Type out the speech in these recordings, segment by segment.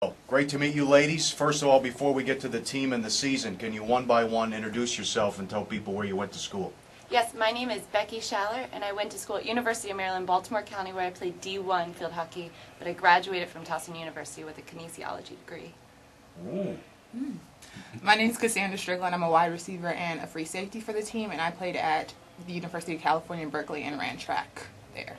Oh, great to meet you, ladies. First of all, before we get to the team and the season, can you one by one introduce yourself and tell people where you went to school? Yes, my name is Becky Schaller, and I went to school at University of Maryland, Baltimore County, where I played D1 field hockey, but I graduated from Towson University with a kinesiology degree. Ooh. My name is Cassandra Strickland. I'm a wide receiver and a free safety for the team, and I played at the University of California in Berkeley and ran track there.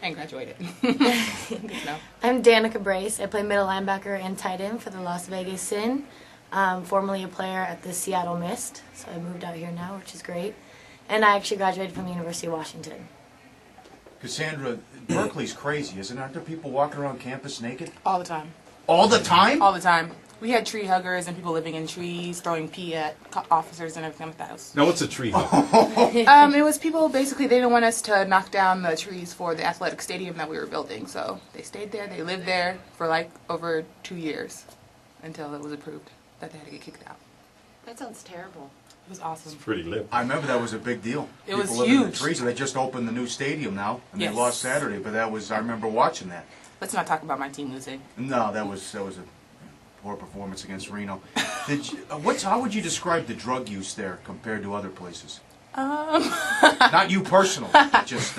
And graduated. Good to know. I'm Danica Brace. I play middle linebacker and tight end for the Las Vegas Sin. Formerly a player at the Seattle Mist, so I moved out here now, which is great. And I actually graduated from the University of Washington. Cassandra, Berkeley's crazy, isn't it? Aren't there people walking around campus naked? All the time. All the time? All the time. We had tree huggers and people living in trees, throwing pee at officers and everything like that. Now, what's a tree hug? It was people, basically, they didn't want us to knock down the trees for the athletic stadium that we were building. So they stayed there. They lived there for like over 2 years until it was approved that they had to get kicked out. That sounds terrible. It was awesome. It's pretty lit. I remember that was a big deal. It was People living in the huge. trees. They just opened the new stadium now, and Yes. they lost Saturday, but that was, I remember watching that. Let's not talk about my team losing. No, that was a poor performance against Reno. How would you describe the drug use there compared to other places? Not you personally, just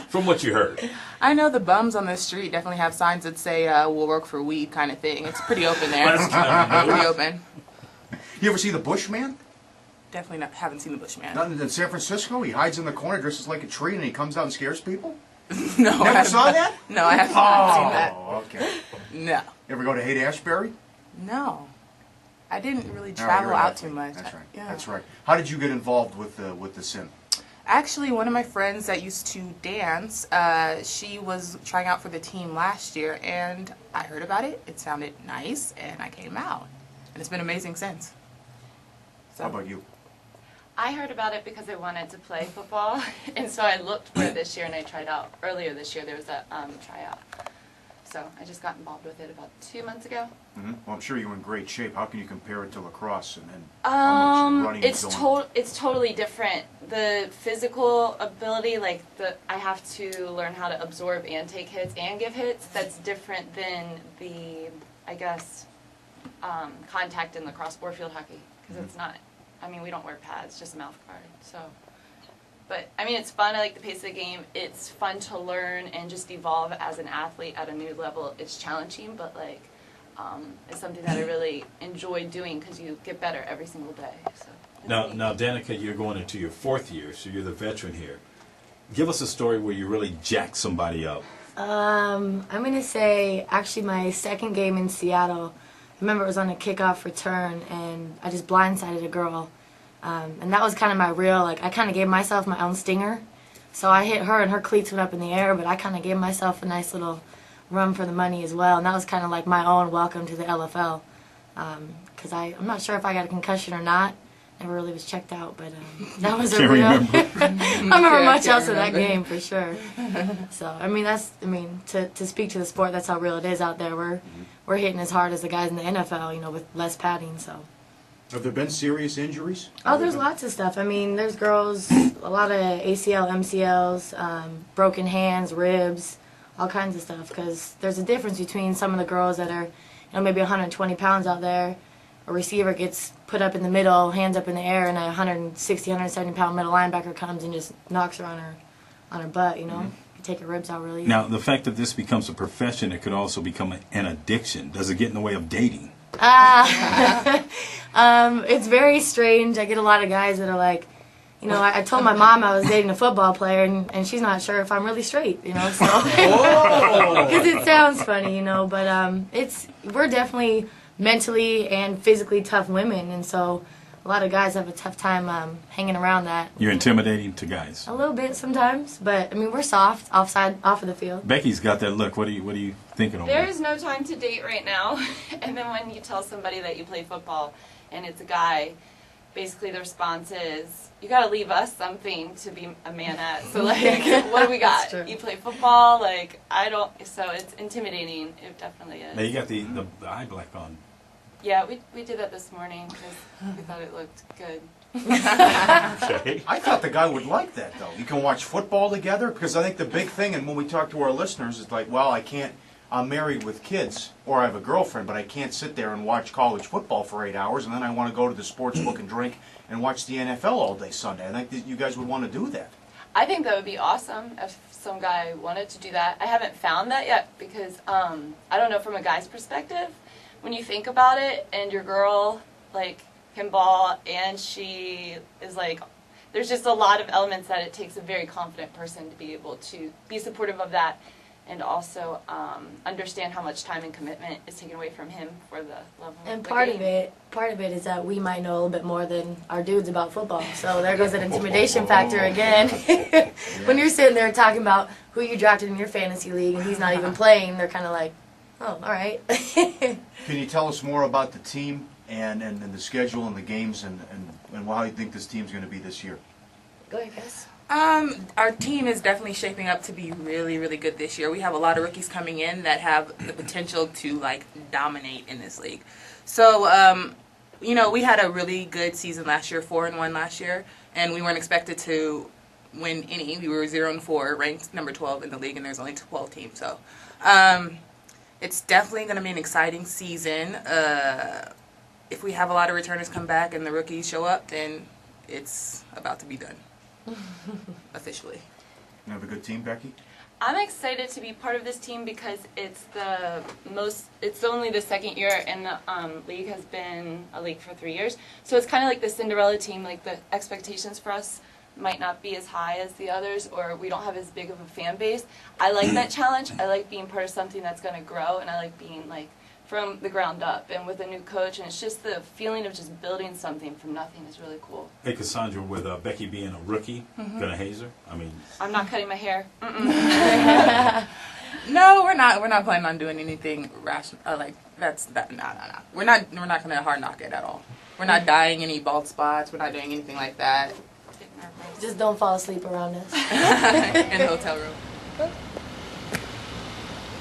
From what you heard. I know the bums on the street definitely have signs that say, we'll work for weed kind of thing. It's pretty open there. Pretty open. You ever see the Bushman? Definitely haven't seen the Bushman. Not in San Francisco. He hides in the corner, dresses like a tree, and he comes out and scares people. No, I Never have saw not. that? No, I have not seen that. Oh, okay. No. You ever go to Haight-Ashbury? No. I didn't really No, travel you're out an too athlete. much. That's right. Yeah. That's right. How did you get involved with the Sin? Actually, one of my friends that used to dance, she was trying out for the team last year, and I heard about it. It sounded nice, and I came out. And it's been amazing since. So. How about you? I heard about it because I wanted to play football, and so I looked for it this year, and I tried out. Earlier this year, there was a tryout. So I just got involved with it about 2 months ago. Mm-hmm. Well, I'm sure you're in great shape. How can you compare it to lacrosse and how much running It's is going? it's totally different. The physical ability, like I have to learn how to absorb and take hits and give hits. That's different than the, I guess, contact in lacrosse or field hockey, because it's not. I mean, we don't wear pads, just a mouth guard. So, but I mean, it's fun. I like the pace of the game. It's fun to learn and just evolve as an athlete at a new level. It's challenging, but like, it's something that I really enjoy doing because you get better every single day. So. Now, Danica, you're going into your 4th year, so you're the veteran here. Give us a story where you really jacked somebody up. I'm going to say actually my second game in Seattle. I remember it was on a kickoff return, and I just blindsided a girl. And that was kind of my real, like, I kind of gave myself my own stinger. So I hit her, and her cleats went up in the air, but I kind of gave myself a nice little run for the money as well. And that was kind of like my own welcome to the LFL. Because I'm not sure if I got a concussion or not. Never really was checked out, but that was a real... I remember much else of that game, for sure. So, I mean, to speak to the sport, that's how real it is out there. We're hitting as hard as the guys in the NFL, you know, with less padding, so... Have there been serious injuries? Oh, there's lots of stuff. I mean, there's girls, a lot of ACL, MCLs, broken hands, ribs, all kinds of stuff. Because there's a difference between some of the girls that are, you know, maybe 120 pounds out there. A receiver gets put up in the middle, hands up in the air, and a 160, 170 pound middle linebacker comes and just knocks her on her butt. You know, you take her ribs out really easy. Now, the fact that this becomes a profession, it could also become an addiction. Does it get in the way of dating? It's very strange. I get a lot of guys that are like, you know, I told my mom I was dating a football player, and she's not sure if I'm really straight, you know, so because it sounds funny, you know, but we're definitely mentally and physically tough women, and so a lot of guys have a tough time hanging around that. You're intimidating to guys. A little bit sometimes, but I mean, we're soft off of the field. Becky's got that look. What are you thinking over There there? is no time to date right now. And then when you tell somebody that you play football and it's a guy, basically the response is, you got to leave us something to be a man at. So, like, what do we got? You play football? Like, I don't. So it's intimidating. It definitely is. Now, you got the eye black on. Yeah, we did that this morning because we thought it looked good. Okay. I thought the guy would like that, though. You can watch football together, because I think the big thing, and when we talk to our listeners, is like, well, I can't I'm married with kids, or I have a girlfriend, but I can't sit there and watch college football for 8 hours, and then I want to go to the sports book and drink and watch the NFL all day Sunday. I think that you guys would want to do that. I think that would be awesome if some guy wanted to do that. I haven't found that yet because I don't know, from a guy's perspective, when you think about it and your girl like can ball and she is like, there's just a lot of elements that it takes a very confident person to be able to be supportive of that and also understand how much time and commitment is taken away from him for the level And of the part game. of it is that we might know a little bit more than our dudes about football. So there goes that intimidation factor again. When you're sitting there talking about who you drafted in your fantasy league and he's not even playing, they're kind of like, oh, all right. Can you tell us more about the team and the schedule and the games and how you think this team's going to be this year? Go ahead, guys. Our team is definitely shaping up to be really, really good this year. We have a lot of rookies coming in that have the potential to like dominate in this league. So, you know, we had a really good season last year, 4-1 last year, and we weren't expected to win any. We were 0-4, ranked number 12 in the league, and there's only 12 teams. So, it's definitely going to be an exciting season. If we have a lot of returners come back and the rookies show up, then it's about to be done. Officially. You have a good team, Becky? I'm excited to be part of this team because it's only the second year and the league has been a league for 3 years. So it's kind of like the Cinderella team, like the expectations for us might not be as high as the others or we don't have as big of a fan base. I like that challenge. I like being part of something that's going to grow and I like being like from the ground up and with a new coach, and it's just the feeling of just building something from nothing is really cool. Hey, Cassandra, with Becky being a rookie, gonna haze her? I mean, I'm not cutting my hair. No, we're not. We're not planning on doing anything rational. Like that's that. No. We're not. We're not gonna hard knock it at all. We're not dyeing any bald spots. We're not doing anything like that. Just don't fall asleep around us. In the hotel room.